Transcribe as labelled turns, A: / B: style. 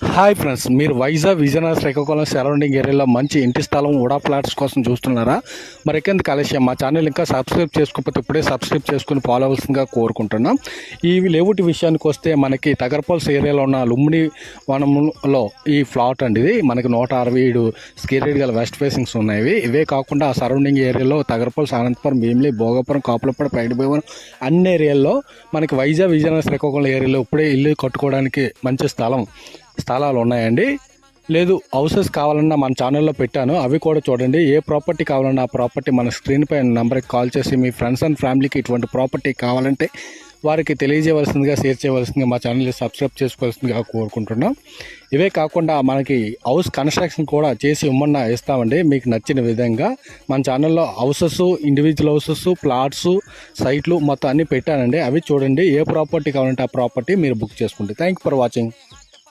A: Hi friends, మీరు Vizag Vizianagaram Srikakulam surrounding ఏరియాలో మంచి ఇంటి స్థలం ఉడా ఫ్లాట్స్ కోసం చూస్తున్నారా? మరి ఎక్కందుకు కాలేషియం మా ఛానల్ ఇంకా సబ్స్క్రైబ్ చేసుకోకపోతే ఇప్పుడే సబ్స్క్రైబ్ చేసుకుని ఫాలో అవ్వాల్సిందిగా కోరుకుంటున్నాం. ఈ లేవుటి విషయానికి వస్తే మనకి తగరపల్స్ ఏరియాలో ఉన్న లుమ్మిడి వనంలో ఈ ఫ్లాట్ అండి. ఇది మనకి 167 స్క్వేర్ యార్డ్ గల వెస్ట్ ఫేసింగ్స్ ఉన్నాయి. ఇవే కాకుండా ఆ సరౌండింగ్ ఏరియాలో తగరపల్స్, అనంతపురం, భీమిలి, భోగాపురం, కాపులపాడు, పైడిభీమవరం అన్ని ఏరియాల్లో మనకి వైజాగ్ విజయనగరం శ్రీకాకుళం ఏరియాలో ఇప్పుడే ఇల్లు కట్టుకోవడానికి మంచి స్థలాలు ఉన్నాయండి. లేదు హౌసెస్ కావాలన్నా మన ఛానల్లో పెట్టాను, అవి కూడా చూడండి. ఏ ప్రాపర్టీ కావాలన్నా ఆ ప్రాపర్టీ మన స్క్రీన్ పై నెంబర్కి కాల్ చేసి మీ ఫ్రెండ్స్ అండ్ ఫ్యామిలీకి ఇటువంటి ప్రాపర్టీ కావాలంటే వారికి తెలియజేయవలసిందిగా, షేర్ చేయవలసిందిగా, మా ఛానల్ని సబ్స్క్రైబ్ చేసుకోవాల్సిందిగా కోరుకుంటున్నాం. ఇవే కాకుండా మనకి హౌస్ కన్స్ట్రక్షన్ కూడా చేసి ఇమ్మన్నా ఇస్తామండి. మీకు నచ్చిన విధంగా మన ఛానల్లో హౌసెస్, ఇండివిజువల్ హౌసెస్, ప్లాట్స్, సైట్లు మొత్తం అన్నీ పెట్టానండి. అవి చూడండి. ఏ ప్రాపర్టీ కావాలంటే ఆ ప్రాపర్టీ మీరు బుక్ చేసుకోండి. Thank you for watching.